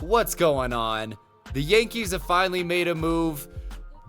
What's going on? The Yankees have finally made a move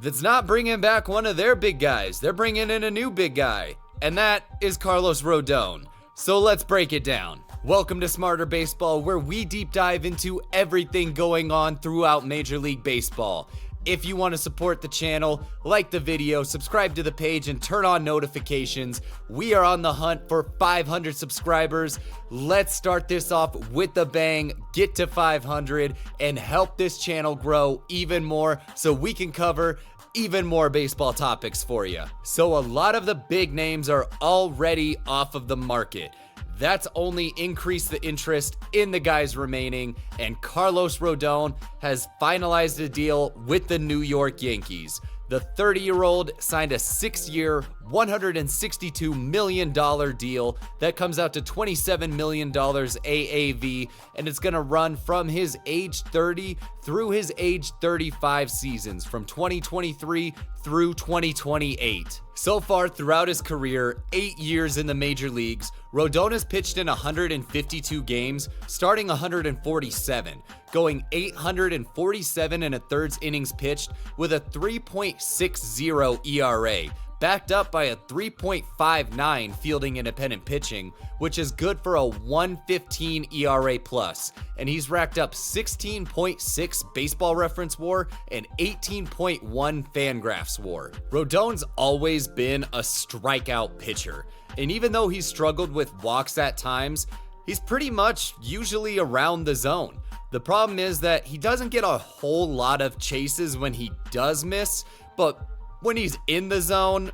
that's not bringing back one of their big guys. They're bringing in a new big guy, and that is Carlos Rodon. So let's break it down. Welcome to Smarter Baseball, where we deep dive into everything going on throughout Major League Baseball. If you want to support the channel, like the video, subscribe to the page, and turn on notifications. We are on the hunt for 500 subscribers. Let's start this off with a bang, get to 500, and help this channel grow even more so we can cover even more baseball topics for you. So a lot of the big names are already off of the market. That's only increased the interest in the guys remaining, and Carlos Rodon has finalized a deal with the New York Yankees. The 30-year-old signed a 6-year, $162 million deal that comes out to $27 million AAV, and it's going to run from his age 30 through his age 35 seasons, from 2023 through 2028. So far throughout his career, 8 years in the major leagues, Rodon has pitched in 152 games, starting 147, going 847 and a thirds innings pitched with a 3.60 ERA, backed up by a 3.59 fielding independent pitching, which is good for a 115 ERA plus, and he's racked up 16.6 baseball reference WAR and 18.1 Fangraphs WAR. Rodon's always been a strikeout pitcher, and even though he's struggled with walks at times, he's pretty much usually around the zone. The problem is that he doesn't get a whole lot of chases when he does miss, but when he's in the zone,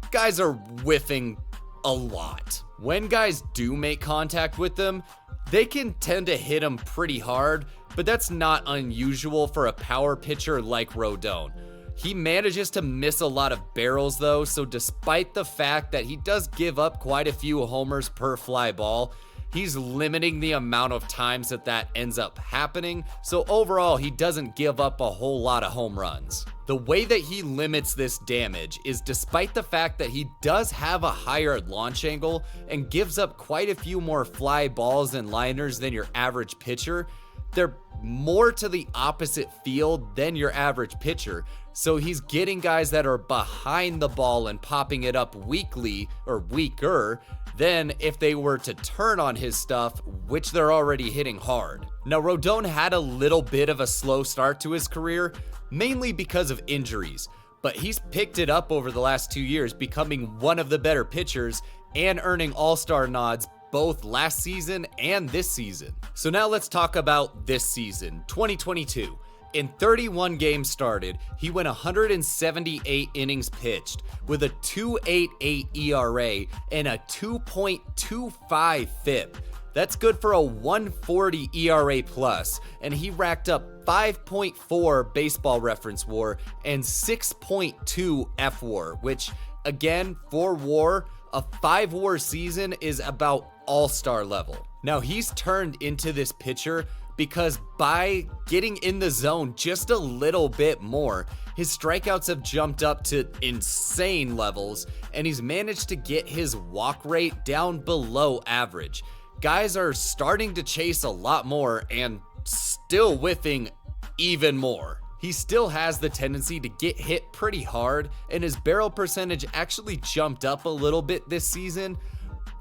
guys are whiffing a lot. When guys do make contact with them, they can tend to hit him pretty hard, but that's not unusual for a power pitcher like Rodon. He manages to miss a lot of barrels though, so despite the fact that he does give up quite a few homers per fly ball, he's limiting the amount of times that ends up happening, so overall he doesn't give up a whole lot of home runs. The way that he limits this damage is despite the fact that he does have a higher launch angle and gives up quite a few more fly balls and liners than your average pitcher, they're more to the opposite field than your average pitcher. So he's getting guys that are behind the ball and popping it up weakly or weaker than if they were to turn on his stuff, which they're already hitting hard. Now, Rodon had a little bit of a slow start to his career, mainly because of injuries, but he's picked it up over the last 2 years, becoming one of the better pitchers and earning all-star nods both last season and this season. So now let's talk about this season, 2022. In 31 games started, he went 178 innings pitched with a 2.88 ERA and a 2.25 FIP. That's good for a 140 ERA plus, and he racked up 5.4 baseball reference WAR and 6.2 FWAR, which again, for WAR, a 5 WAR season is about all-star level. Now he's turned into this pitcher because by getting in the zone just a little bit more, his strikeouts have jumped up to insane levels, and he's managed to get his walk rate down below average. Guys are starting to chase a lot more and still whiffing even more. He still has the tendency to get hit pretty hard, and his barrel percentage actually jumped up a little bit this season,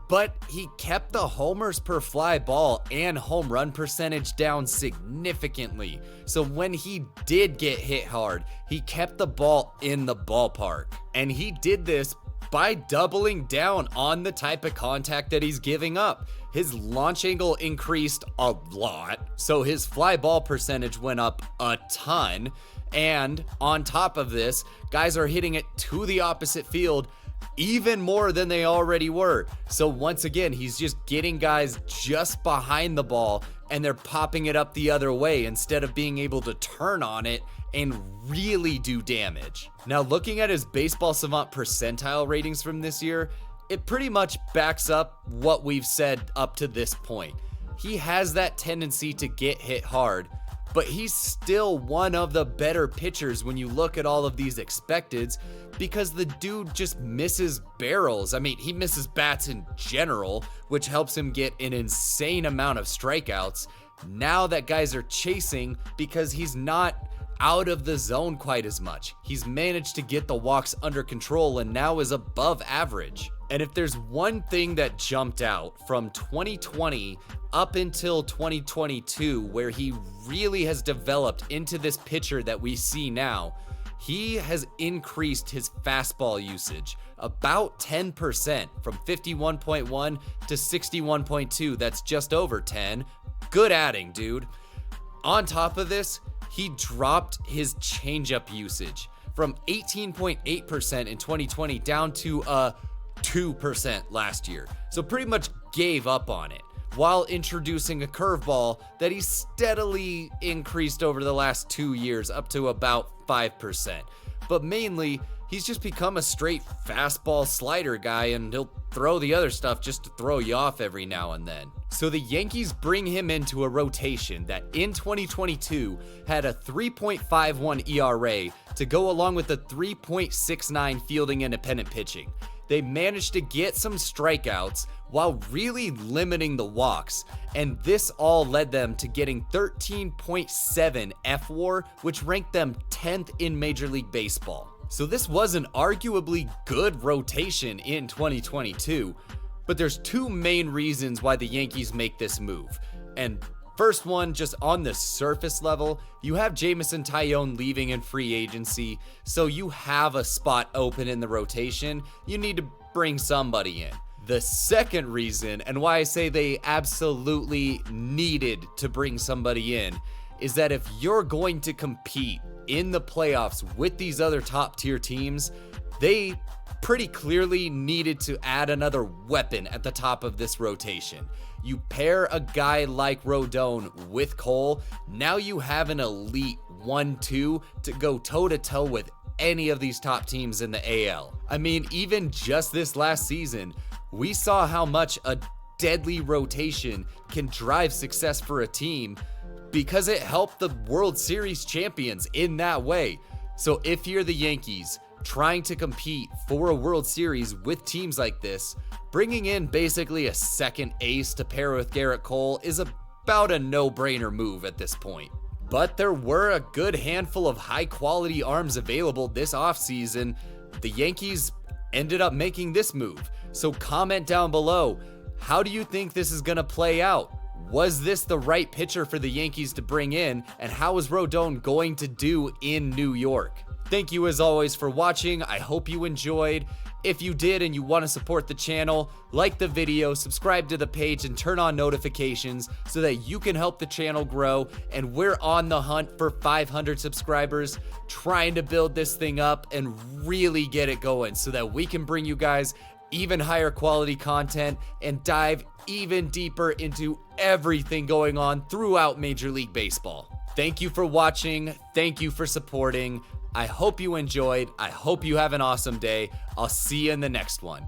but he kept the homers per fly ball and home run percentage down significantly. So when he did get hit hard, he kept the ball in the ballpark. And he did this by doubling down on the type of contact that he's giving up. His launch angle increased a lot, so his fly ball percentage went up a ton. And on top of this, guys are hitting it to the opposite field even more than they already were. So once again, he's just getting guys just behind the ball and they're popping it up the other way instead of being able to turn on it and really do damage. Now, looking at his Baseball Savant percentile ratings from this year, it pretty much backs up what we've said up to this point. He has that tendency to get hit hard, but he's still one of the better pitchers when you look at all of these expecteds, because the dude just misses barrels. I mean, he misses bats in general, which helps him get an insane amount of strikeouts. now that guys are chasing because he's not out of the zone quite as much. He's managed to get the walks under control and now is above average. And if there's one thing that jumped out from 2020 up until 2022, where he really has developed into this pitcher that we see now, he has increased his fastball usage about 10% from 51.1 to 61.2. That's just over 10. Good adding, dude. On top of this, he dropped his changeup usage from 18.8% in 2020 down to 2% last year. So pretty much gave up on it, while introducing a curveball that he's steadily increased over the last 2 years up to about 5%. But mainly, he's just become a straight fastball slider guy, and he'll throw the other stuff just to throw you off every now and then. So the Yankees bring him into a rotation that in 2022 had a 3.51 ERA to go along with a 3.69 fielding independent pitching. They managed to get some strikeouts while really limiting the walks, and this all led them to getting 13.7 FWAR, which ranked them 10th in Major League Baseball. So this was an arguably good rotation in 2022, but there's two main reasons why the Yankees make this move. And first one, just on the surface level, you have Jameson Taillon leaving in free agency, so you have a spot open in the rotation. You need to bring somebody in. The second reason, and why I say they absolutely needed to bring somebody in, is that if you're going to compete in the playoffs with these other top tier teams, they pretty clearly needed to add another weapon at the top of this rotation. You pair a guy like Rodon with Cole, now you have an elite 1-2 to go toe-to-toe with any of these top teams in the AL. I mean, even just this last season, we saw how much a deadly rotation can drive success for a team because it helped the World Series champions in that way. So if you're the Yankees trying to compete for a World Series with teams like this, bringing in basically a second ace to pair with Garrett Cole is about a no-brainer move at this point. But there were a good handful of high-quality arms available this offseason. The Yankees ended up making this move. So comment down below, how do you think this is going to play out? Was this the right pitcher for the Yankees to bring in, and how is Rodon going to do in New York? Thank you as always for watching. I hope you enjoyed. If you did and you want to support the channel, like the video, subscribe to the page, and turn on notifications so that you can help the channel grow. And we're on the hunt for 500 subscribers, trying to build this thing up and really get it going so that we can bring you guys even higher quality content and dive even deeper into everything going on throughout Major League Baseball. Thank you for watching. Thank you for supporting. I hope you enjoyed. I hope you have an awesome day. I'll see you in the next one.